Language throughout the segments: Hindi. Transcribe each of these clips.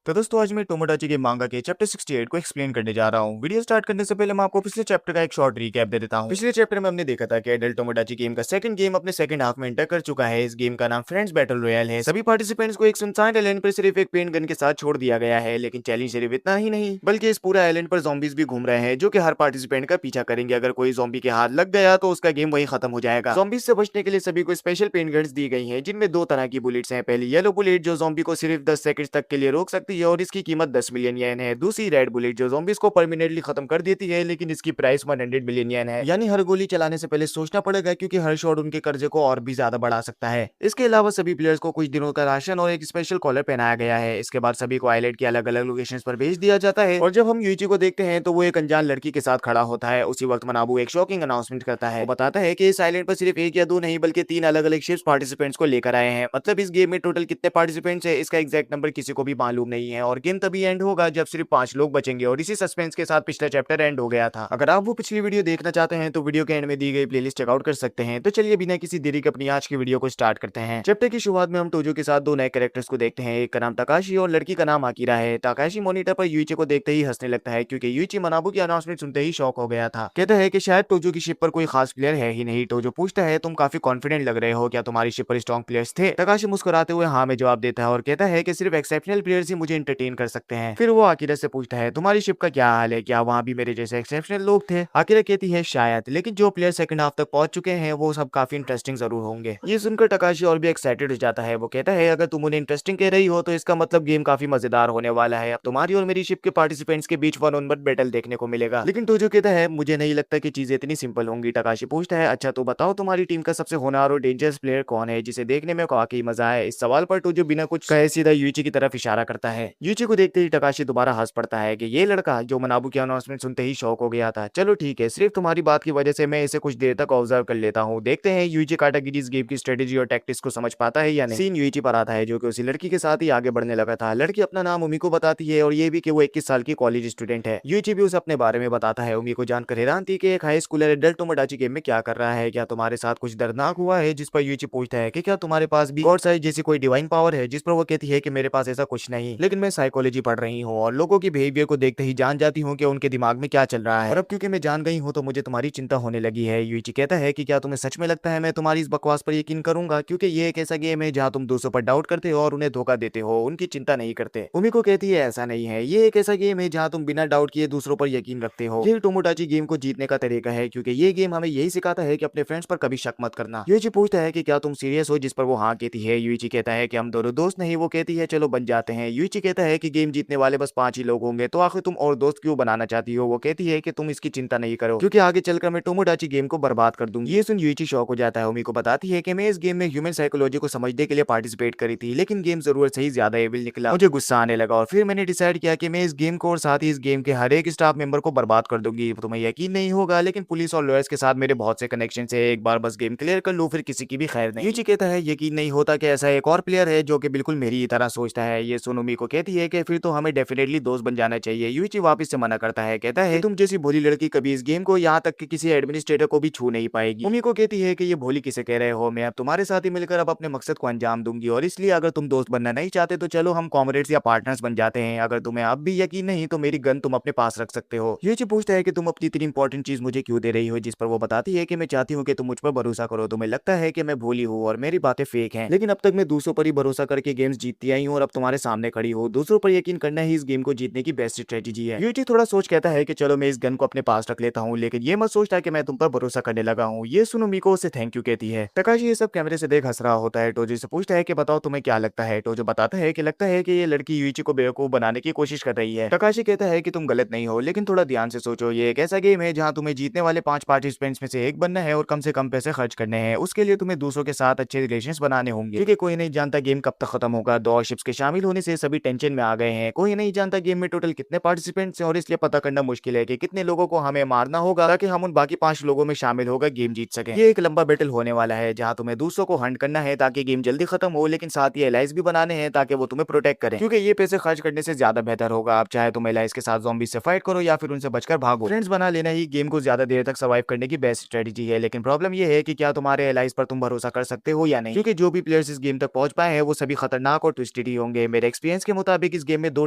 तो दोस्तों आज मैं टोमोडाची के मांगा के चैप्टर 68 को एक्सप्लेन करने जा रहा हूँ। वीडियो स्टार्ट करने से पहले मैं आपको पिछले चैप्टर का एक शॉर्ट रिकैप दे देता हूँ। पिछले चैप्टर में हमने देखा था कि एडल्ट टोमोडाची गेम का सेकंड गेम अपने सेकंड हाफ में एंटर कर चुका है। इस गेम का नाम फ्रेंड्स बैटल रॉयल है। सभी पार्टिसिपेंट्स को एक सुनसान आइलैंड पर सिर्फ एक पेंट गन के साथ छोड़ दिया गया है, लेकिन चैलेंज सिर्फ इतना ही नहीं बल्कि इस पूरे आइलैंड पर zombies भी घूम रहे हैं जो कि हर पार्टिसिपेंट का पीछा करेंगे। अगर कोई ज़ॉम्बी के हाथ लग गया तो उसका गेम वहीं खत्म हो जाएगा। zombies से बचने के लिए सभी को स्पेशल पेंट गन्स दी गई हैं, जिनमें दो तरह की बुलेट्स हैं। पहली येलो बुलेट जो ज़ॉम्बी को सिर्फ 10 सेकंड तक के लिए रोक सकती है और इसकी कीमत 10 मिलियन येन है। दूसरी रेड बुलेट जो ज़ॉम्बीज को परमानेंटली खत्म कर देती है, लेकिन इसकी प्राइस 100 मिलियन येन है। यानी हर गोली चलाने से पहले सोचना पड़ेगा, क्योंकि हर शॉट उनके कर्जे को और भी ज्यादा बढ़ा सकता है। इसके अलावा सभी प्लेयर्स को कुछ दिनों का राशन और एक स्पेशल कॉलर पहनाया गया है। इसके बाद सभी को आइलैंड के अलग अलग लोकेशन पर भेज दिया जाता है और जब हम यूइची को देखते हैं तो वो एक अनजान लड़की के साथ खड़ा होता है। उसी वक्त मनाबू एक शॉकिंग अनाउंसमेंट करता है। वो बताता है कि इस आइलैंड पर सिर्फ एक या दो नहीं बल्कि 3 अलग अलग शिप्स पार्टिसिपेंट्स को लेकर आए हैं। मतलब इस गेम में टोटल कितने पार्टिसिपेंट्स है इसका एग्जैक्ट नंबर किसी को भी मालूम नहीं है और गेम तभी एंड होगा जब सिर्फ 5 लोग बचेंगे। और इसी सस्पेंस के साथ पिछला चैप्टर एंड हो गया था। अगर आप वो पिछली वीडियो देखना चाहते हैं तो वीडियो के एंड में दी गई प्लेलिस्ट चेकआउट कर सकते हैं। तो चलिए बिना किसी देरी के अपनी आज की वीडियो को स्टार्ट करते हैं। चैप्टर की शुरुआत में हम टोजो के साथ दो नए कैरेक्टर्स को देखते हैं। एक का नाम तकाशी और लड़की का नाम आकिरा है। तकाशी मॉनिटर पर यूइची को देखते ही हंसने लगता है, क्योंकि यूइची मनाबू की अनाउंसमेंट सुनते ही शॉक हो गया था। कहता है कि शायद टोजो की शिप पर कोई खास प्लेयर है ही नहीं। टोजो पूछता है तुम काफी कॉन्फिडेंट लग रहे हो, क्या तुम्हारी शिप पर स्ट्रॉन्ग प्लेयर्स थे? तकाशी मुस्कुराते हुए हाँ में जवाब देता है और कहता है कि सिर्फ एक्सेप्शनल प्लेयर्स ही मुझे एंटरटेन कर सकते हैं। फिर वो आकिरा से पूछता है तुम्हारी शिप का क्या हाल है, क्या वहाँ भी मेरे जैसे एक्सेप्शनल लोग थे? आकिरा कहती है शायद, लेकिन जो प्लेयर सेकंड हाफ तक पहुंच चुके हैं वो सब काफी इंटरेस्टिंग जरूर होंगे। ये सुनकर तकाशी और भी एक्साइटेड हो जाता है। वो कहता है अगर तुम उन्हें इंटरेस्टिंग कह रही हो तो इसका मतलब गेम काफी मजेदार होने वाला है। अब तुम्हारी और मेरी शिप के पार्टिसिपेंट्स के बीच 1-on-1 बैटल देखने को मिलेगा। लेकिन टोजो कहता है मुझे नहीं लगता कि चीजें इतनी सिंपल होंगी। तकाशी पूछता है अच्छा तो बताओ तुम्हारी टीम का सबसे होनहार और डेंजरस प्लेयर कौन है जिसे देखने में वाकई मजा है? इस सवाल पर टोजो बिना कुछ कहे सीधा यूइची की तरफ इशारा करता है। यूइची को देखते ही तकाशी दोबारा हंस पड़ता है कि ये लड़का जो मनाबू की अनाउंसमेंट सुनते ही शॉक हो गया था। चलो ठीक है, सिर्फ तुम्हारी बात की वजह से मैं इसे कुछ देर तक ऑब्जर्व कर लेता हूँ। देखते हैं यूइची काटागिरी इस गेम की स्ट्रेटेजी और टैक्टिक्स को समझ पाता है या नहीं। सीन यूइची पर आता है जो कि उसी लड़की के साथ ही आगे बढ़ने लगा था। लड़की अपना नाम उमी को बताती है और ये भी कि वो 21 साल की कॉलेज स्टूडेंट है। यूइची भी उसे अपने बारे में बताता है। उमी को जानकर हैरान थी कि एक हाई स्कूलर एडल्ट टोमोडाची गेम में क्या कर रहा है। क्या तुम्हारे साथ कुछ दर्दनाक हुआ है? जिस पर यूइची पूछता है कि क्या तुम्हारे पास भी गॉड साइज जैसी कोई डिवाइन पावर है? जिस पर वो कहती है कि मेरे पास ऐसा कुछ नहीं, लेकिन मैं साइकोलॉजी पढ़ रही हूँ और लोगों की बिहेवियर को देखते ही जान जाती हूँ कि उनके दिमाग में क्या चल रहा है। और अब क्योंकि मैं जान गई हूँ तो मुझे तुम्हारी चिंता होने लगी है। यूइची कहता है कि क्या तुम्हें सच में लगता है मैं तुम्हारी इस बकवास पर यकीन करूंगा, क्योंकि ये एक ऐसा गेम है जहाँ तुम दूसरों पर डाउट करते हो और उन्हें धोखा देते हो, उनकी चिंता नहीं करते। उमी को कहती है ऐसा नहीं है, ये एक ऐसा गेम है जहाँ तुम बिना डाउट किए दूसरों पर यकीन रखते हो। ये टोमोडाची गेम को जीतने का तरीका है, क्योंकि ये गेम हमें यही सिखाता है कि अपने फ्रेंड्स पर कभी शक मत करना। यूइची पूछता है कि क्या तुम सीरियस हो? जिस पर वो हाँ कहती है। यूइची कहता है कि हम दोनों दोस्त नहीं। वो कहती है चलो बन जाते हैं। यूइची कहता है कि गेम जीतने वाले बस 5 ही लोग होंगे, तो आखिर तुम और दोस्त क्यों बनाना चाहती हो? वो कहती है कि तुम इसकी चिंता नहीं करो, क्योंकि आगे चलकर मैं टोमोडाची गेम को बर्बाद कर दूंगी। ये सुन यूइची शॉक हो जाता है। उमी को बताती है कि मैं इस गेम में ह्यूमन साइकोलॉजी को समझने के लिए पार्टिसिपेट करी थी, लेकिन गेम जरूरत से ही ज्यादा एविल निकला। मुझे गुस्सा आने लगा और फिर मैंने डिसाइड किया कि मैं इस गेम को और साथ ही इस गेम के हर एक स्टाफ मेंबर को बर्बाद कर दूंगी। तुम्हें यकीन नहीं होगा, लेकिन पुलिस और लॉयर्स के साथ मेरे बहुत से कनेक्शन है। एक बार बस गेम क्लियर कर लूं फिर किसी की भी खैर नहीं। यूइची कहता है यकीन नहीं होता कि ऐसा एक और प्लेयर है जो कि बिल्कुल मेरी ही तरह सोचता है। ये सुन उमी को कहती है कि फिर तो हमें डेफिनेटली दोस्त बन जाना चाहिए। यूइची वापस से मना करता है, कहता है तुम जैसी भोली लड़की कभी इस गेम को यहाँ तक कि किसी एडमिनिस्ट्रेटर को भी छू नहीं पाएगी। उमी को कहती है कि ये भोली किसे कह रहे हो, मैं अब तुम्हारे साथ ही मिलकर अब अपने मकसद को अंजाम दूंगी और इसलिए अगर तुम दोस्त बनना नहीं चाहते तो चलो हम कॉमरेड्स या पार्टनर्स बन जाते हैं। अगर तुम्हें अब भी यकीन नहीं तो मेरी गन तुम अपने पास रख सकते हो। यूइची पूछता है कि तुम अपनी इतनी इंपॉर्टेंट चीज मुझे क्यों दे रही हो? जिस पर वो बताती है कि मैं चाहती हूँ कि तुम मुझ पर भरोसा करो। तुम्हें लगता है कि मैं भोली हूँ और मेरी बातें फेक हैं, लेकिन अब तक मैं दूसरों पर ही भरोसा करके गेम्स जीतती आई हूँ और अब तुम्हारे सामने खड़ी हूँ। दूसरों पर यकीन करना ही इस गेम को जीतने की बेस्ट स्ट्रेटेजी है। यूइची थोड़ा सोच कहता है कि चलो मैं इस गन को अपने पास रख लेता हूँ, लेकिन ये मत सोचता कि मैं तुम पर भरोसा करने लगा हूँ। ये सुनो मीको उसे थैंक यू कहती है। तकाशी ये सब कैमरे से देख हंस रहा होता है। टोजो से पूछता है कि बताओ तुम्हें क्या लगता है? टोजो बताता है कि लगता है कि ये लड़की यूइची को बेवकूफ बनाने की कोशिश कर रही है। तकाशी कहता है कि तुम गलत नहीं हो, लेकिन थोड़ा ध्यान से सोचो। ये एक ऐसा गेम है जहाँ तुम्हें जीतने वाले 5 पार्टिसिपेंट्स में से एक बनना है और कम से कम पैसे खर्च करने हैं। उसके लिए तुम्हें दूसरों के साथ अच्छे रिलेशंस बनाने होंगे, क्योंकि कोई नहीं जानता गेम कब तक खत्म होगा। 2 शिप्स के शामिल होने से सभी टेंशन में आ गए हैं। कोई नहीं जानता गेम में टोटल कितने पार्टिसिपेंट्स हैं और इसलिए पता करना मुश्किल है कि कितने लोगों को हमें मारना होगा ताकि हम उन बाकी 5 लोगों में शामिल होकर गेम जीत सकें। ये एक लंबा बैटल होने वाला है जहां तुम्हें दूसरों को हंट करना है ताकि गेम जल्दी खत्म हो, लेकिन साथ ही एलाइज भी बनाने हैं ताकि वो तुम्हें प्रोटेक्ट करें, क्योंकि ये पैसे खर्च करने से ज्यादा बेहतर होगा। आप चाहे तुम एलाइज के साथ ज़ॉम्बी से फाइट करो या फिर उनसे बचकर भागो। फ्रेंड्स बना लेना ही गेम को ज्यादा देर तक सर्वाइव करने की बेस्ट स्ट्रेटेजी है, लेकिन प्रॉब्लम ये है कि क्या तुम्हारे एलाइज पर तुम भरोसा कर सकते हो या नहीं, क्योंकि जो भी प्लेयर्स इस गेम तक पहुंच पाए हैं वो सभी खतरनाक और ट्विस्टेड ही होंगे। मेरे एक्सपीरियंस के मुताबिक इस गेम में दो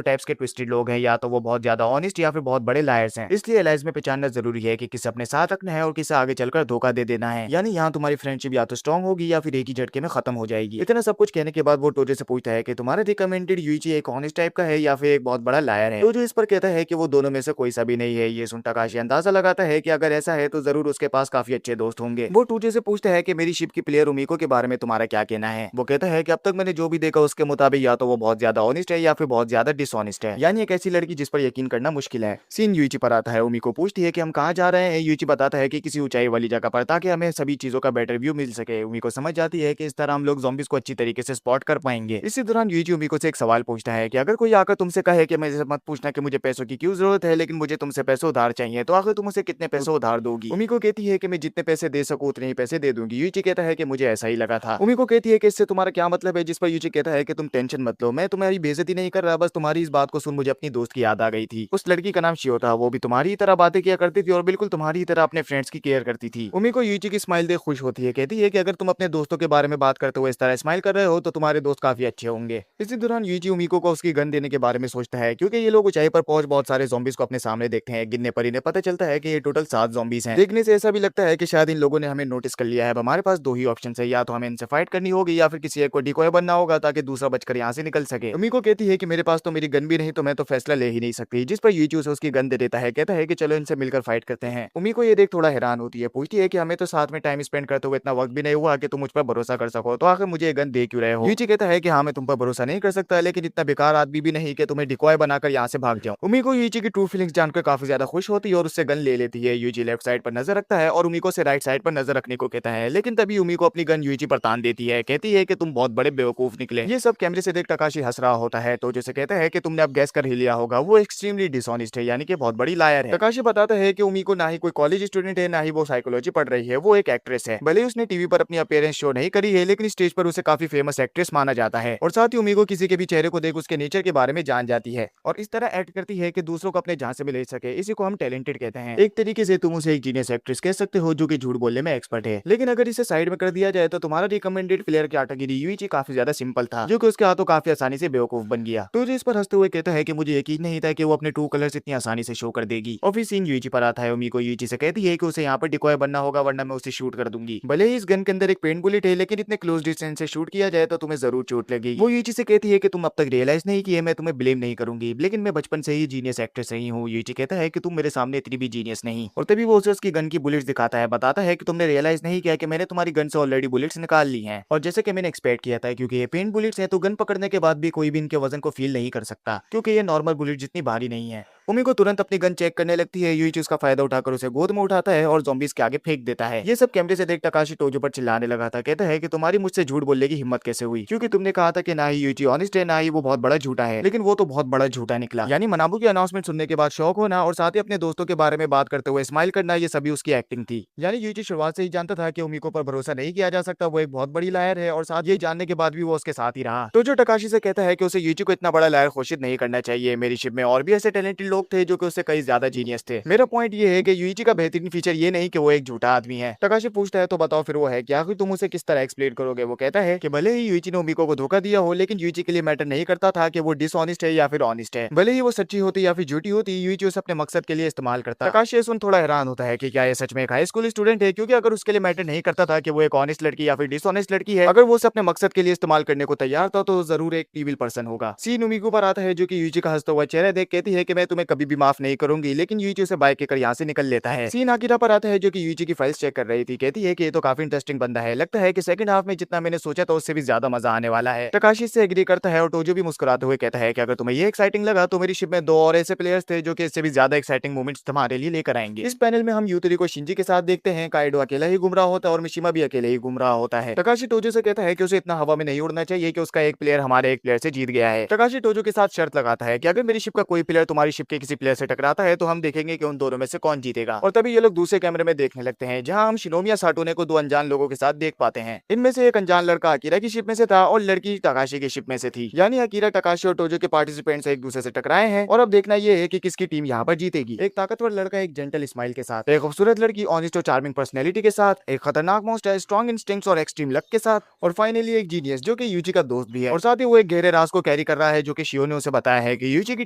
टाइप्स के ट्विस्टेड लोग हैं, या तो वो बहुत ज्यादा ऑनेस्ट या फिर बहुत बड़े लायर्स हैं। इसलिए एलाइज में पहचानना जरूरी है कि किसे अपने साथ रखना है और किसे आगे चलकर धोखा दे देना है। यानी यहाँ तुम्हारी फ्रेंडशिप या तो स्ट्रॉन्ग होगी या फिर एक ही झटके में खत्म हो जाएगी। इतना सब कुछ कहने के बाद वो टोजो से पूछता है कि तुम्हारे रिकमेंडेड यूइची एक ऑनेस्ट टाइप का है या फिर एक बहुत बड़ा लायर है। टोजो इस पर कहता है कि वो दोनों में से कोई सा भी नहीं है। ये सुन तकाशी अंदाजा लगाता है कि अगर ऐसा है तो जरूर उसके पास काफी अच्छे दोस्त होंगे। वो टोजो से पूछता है कि मेरी शिप की प्लेयर उमिको के बारे में तुम्हारा क्या कहना है। वो कहता है कि अब तक मैंने जो भी देखा उसके मुताबिक या तो वो बहुत ज्यादा ऑनेस्ट है या फिर बहुत ज्यादा डिसऑनेस्ट है, यानी एक ऐसी लड़की जिस पर यकीन करना मुश्किल है। सीन यूइची पर आता है। उमिको पूछती है कि हम कहाँ जा रहे हैं। यूइची बताता है कि किसी ऊंचाई वाली जगह पर, ताकि हमें सभी चीजों का बेटर व्यू मिल सके। उमिको समझ जाती है कि इस तरह हम लोग ज़ॉम्बीज़ को अच्छी तरीके से स्पॉट कर पाएंगे। इसी दौरान यूइची उमिको से एक सवाल पूछता है कि अगर कोई आकर तुमसे कहे कि मुझे मत पूछना कि मुझे पैसों की क्यों जरूरत है, लेकिन मुझे तुमसे पैसे उधार चाहिए, तो आखिर तुम उसे कितने पैसे उधार दोगी। उमिको कहती है कि मैं जितने पैसे दे सकूं उतने ही पैसे दे दूंगी। यूइची कहता है कि मुझे ऐसा ही लगा था। उमिको कहती है कि इससे तुम्हारा क्या मतलब है, जिस पर यूइची कहता है कि तुम टेंशन मत लो, मैं तुम्हारी बेइज्जती नहीं कर रहा, बस तुम्हारी इस बात को सुन मुझे अपनी दोस्त की याद आ गई थी। उस लड़की का नाम शियो था। वो भी तुम्हारी ही तरह बातें किया करती थी और बिल्कुल तुम्हारी ही तरह अपने फ्रेंड्स की केयर करती थी। उमिको यूइची की स्माइल देख खुश होती है। कहती है कि अगर तुम अपने दोस्तों के बारे में बात करते हुए इस तरह स्माइल कर रहे हो तो तुम्हारे दोस्त काफी अच्छे होंगे। इसी दौरान यूइची उमिको को उसकी गन देने के बारे में सोचता है, क्योंकि ये लोग ऊंचाई पर पहुंच बहुत सारे ज़ॉम्बीज़ को अपने सामने देखते हैं। गिनने पर इन्हें पता चलता है कि ये टोटल 7 ज़ॉम्बीज़ हैं। देखने से ऐसा भी लगता है कि शायद इन लोगों ने हमें नोटिस कर लिया है। अब हमारे पास दो ही ऑप्शन है, या तो हमें इनसे फाइट करनी होगी या फिर किसी एक को डिकॉय बनना होगा ताकि दूसरा बचकर यहाँ से निकल सके। उमिको कहती है कि मेरे पास तो मेरी गन भी नहीं, तो मैं तो फैसला ले ही नहीं सकती। जिस पर यूइची उसे उसकी गन दे देता है। कहता है कि चलो इनसे मिलकर फाइट करते हैं। उमिको ये देख थोड़ा हैरान होती है। पूछती है कि हमें तो साथ में टाइम स्पेंड करते हुए इतना वक्त भी नहीं हुआ कि तुम मुझ पर भरोसा कर सको, तो आखिर मुझे ये गन दे क्यों रहे हो। यूइची कहता है कि हाँ, मैं तुम पर भरोसा नहीं कर सकता, लेकिन इतना बेकार आदमी भी नहीं कि तुम्हें डिकॉय बनाकर यहाँ से भाग जाऊं। उमिको यूइची की ट्रू फीलिंग्स जानकर काफी ज्यादा खुश होती है और उससे गन ले लेती है। यूइची लेफ्ट साइड पर नजर रखता है और उमिको से राइट साइड पर नजर रखने को कहता है, लेकिन तभी उमिको अपनी गन यूइची पर तान देती है। कहती है कि तुम बहुत बड़े बेवकूफ निकले। ये सब कैमरे से देख तकाशी हंस रहा होता है। तो जैसे कहता है कि तुमने अब गैस कर ही लिया होगा, वो एक्सट्रीमली डिसऑनेस्ट है, यानी कि बहुत बड़ी लायर है। तकाशी बताता है कि उमिको ना ही कोई कॉलेज स्टूडेंट है, ना ही वो साइकोलॉजी पढ़ रही है, वो एक एक्ट्रेस है। भले ही उसने टीवी पर अपनी अपीयरेंस शो नहीं करी है, लेकिन स्टेज पर उसे काफी फेमस एक्ट्रेस माना जाता है। और साथ ही उमिको किसी के भी चेहरे को देख उसके नेचर के बारे में जान जाती है और इस तरह एक्ट करती है कि दूसरों को अपने झांसे में ले सके। इसी को हम टैलेंटेड कहते हैं। एक तरीके से तुम उसे एक जीनियस एक्ट्रेस कह सकते हो जो कि झूठ बोलने में एक्सपर्ट है। लेकिन अगर इसे साइड में कर दिया जाए तो तुम्हारा रिकमेंडेड प्लेयर कैटेगरी यूइची काफी ज्यादा सिंपल था, जो कि उसके हाथों काफी आसानी से बेवकूफ बन गया। तो इस पर हंसते हुए कहता है कि मुझे यकीन नहीं था कि वो अपने ट्रू कलर्स इतनी आसानी से शो कर देगी। और फिर सीन यूइची पर आता है। उमिको यूइची से कहती है कि उसे यहाँ पर डिकॉय बनना होगा, वरना मैं उसे शूट कर दूंगी। भले ही इस गन के अंदर एक पेंट बुलेट है, लेकिन इतने क्लोज डिस्टेंस से शूट किया जाए तो तुम्हें जरूर चोट लगेगी। वो यूइची से कहती है कि तुम अब तक रियलाइज नहीं किए, मैं तुम्हें ब्लेम नहीं करूंगी, लेकिन मैं बचपन से ही जीनियस एक्ट्रेस रही हूँ। यूइची कहता है कि तुम मेरे सामने इतनी भी जीनियस नहीं। और तभी वो उसे उसकी गन की बुलेट्स दिखाता है। बताता है कि तुमने रियलाइज नहीं किया कि मैंने तुम्हारी गन से ऑलरेडी बुलेट्स निकाल ली हैं। और जैसे कि मैंने एक्सपेक्ट किया था, क्योंकि ये पेंट बुलेट्स हैं, तो गन पकड़ने के बाद भी कोई भी इनके वजन को फील नहीं कर सकता, क्योंकि ये नॉर्मल बुलेट जितनी भारी नहीं है। उमिको तुरंत अपनी गन चेक करने लगती है। यूइची उसका फायदा उठाकर उसे गोद में उठाता है और ज़ॉम्बीज़ के आगे फेंक देता है। ये सब कैमरे से देख तकाशी टोजो पर चिल्लाने लगा था। कहता है कि तुम्हारी मुझसे झूठ बोलने की हिम्मत कैसे हुई, क्योंकि तुमने कहा था कि ना ही यूइची ऑनेस्ट है, ना ही वो बहुत बड़ा झूठा है, लेकिन वो तो बहुत बड़ा झूठा निकला। यानी मनाबू की अनाउंसमेंट सुनने के बाद शौक होना और साथ ही अपने दोस्तों के बारे में बात करते हुए स्माइल करना, ये सभी उसकी एक्टिंग थी। यानी यूइची शुरुआत से ही जानता था कि उमिको पर भरोसा नहीं किया जा सकता, वो एक बहुत बड़ी लायर है, और साथ ये जानने के बाद भी वो उसके साथ ही रहा। टोजो तकाशी से कहता है कि उसे यूइची को इतना बड़ा लायर घोषित नहीं करना चाहिए। मेरी शिप में और भी ऐसे टैलेंटेड लोग थे जो कि उससे कई ज्यादा जीनियस थे। मेरा पॉइंट ये है कि यूइची का बेहतरीन फीचर ये नहीं कि वो एक झूठा आदमी है। तकाशी पूछता है तो बताओ फिर वो है क्या, कि तुम उसे किस तरह एक्सप्लेन करोगे। वो कहता है कि भले ही यूइची ने उमिको को धोखा दिया हो, लेकिन यूइची के लिए मैटर नहीं करता था कि वो डिसऑनेस्ट है या फिर ऑनेस्ट है। भले ही वो सच्ची होती या फिर झूठी होती, यूइची उसे अपने मकसद के लिए इस्तेमाल करता। तकाशी सुन थोड़ा हैरान होता है कि क्या ये सच में एक हाई स्कूल स्टूडेंट है, क्योंकि अगर उसके लिए मैटर नहीं करता था कि वो एक ऑनेस्ट लड़की या फिर डिसऑनेस्ट लड़की है, अगर वो उसे अपने मकसद के लिए इस्तेमाल करने को तैयार था, तो जरूर एक ईविल पर्सन होगा। सीन उमिको पर आता है, जो कि यूइची का हंसता हुआ चेहरा देख कहती है कि मैं तुम्हें कभी भी माफ नहीं करूंगी, लेकिन यूइची उसे बाइक कर यहाँ से निकल लेता है। सीन आकिरा पर आता है, जो कि यूइची की फाइल्स चेक कर रही थी। कहती है कि ये तो काफी इंटरेस्टिंग बंदा है, लगता है कि सेकंड हाफ में जितना मैंने सोचा था उससे भी ज्यादा मजा आने वाला है। तकाशी इससे एग्री करता है और टोजो भी मुस्कुराते हुए कहता है कि अगर तुम्हें ये एक्साइटिंग लगा तो मेरी शिप में दो और ऐसे प्लेयर्स थे जो कि इससे भी ज्यादा एक्साइटिंग मोमेंट्स तुम्हारे लिए लेकर आएंगे। इस पैनल में हम यूतरी को शिंजी के साथ देखते हैं। काइडो अकेला ही घूम रहा होता है और मिशिमा भी अकेले ही घूम रहा होता है। तकाशी टोजो से कहता है कि उसे इतना हवा में नहीं उड़ना चाहिए कि उसका एक प्लेयर हमारे एक प्लेयर से जीत गया है। तकाशी टोजो के साथ शर्त लगाता है कि अगर मेरी शिप का कोई प्लेयर तुम्हारी शिप के किसी प्लेयर से टकराता है तो हम देखेंगे कि उन दोनों में से कौन जीतेगा। और तभी ये लोग दूसरे कैमरे में देखने लगते हैं जहां हम शिनोमिया साटोने को 2 अनजान लोगों के साथ देख पाते हैं। इनमें से एक अनजान लड़का अकीरा की शिप में से था और लड़की तकाशी की शिप में से थी। यानी अकीरा, तकाशी और टोजो के पार्टिसिपेंट्स एक दूसरे से टकराए हैं और अब देखना यह है कि किसकी टीम यहाँ पर जीतेगी। एक ताकतवर लड़का एक जेंटल स्माइल के साथ, एक खूबसूरत लड़की ऑनेस्ट और चार्मिंग पर्सनैलिटी के साथ, एक खतरनाक मॉन्स्टर स्ट्रॉन्ग इंस्टिंक्ट्स और एक्सट्रीम लक के साथ, और फाइनली एक जीनियस जो कि यूजी का दोस्त भी है और साथ ही वो एक गहरे राज को कैरी कर रहा है जो कि शिहो ने उसे बताया है कि यूजी की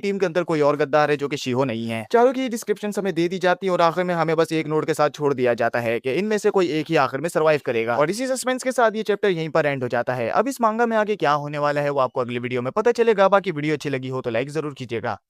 टीम के अंदर कोई और गद्दार है जो कि शिहो नहीं है। चारों की डिस्क्रिप्शन हमें दे दी जाती है और आखिर में हमें बस एक नोट के साथ छोड़ दिया जाता है कि इनमें से कोई एक ही आखिर में सर्वाइव करेगा। और इसी सस्पेंस के साथ ये चैप्टर यहीं पर एंड हो जाता है। अब इस मांगा में आगे क्या होने वाला है वो आपको अगली वीडियो में पता चलेगा। बाकी वीडियो अच्छी लगी हो तो लाइक जरूर कीजिएगा।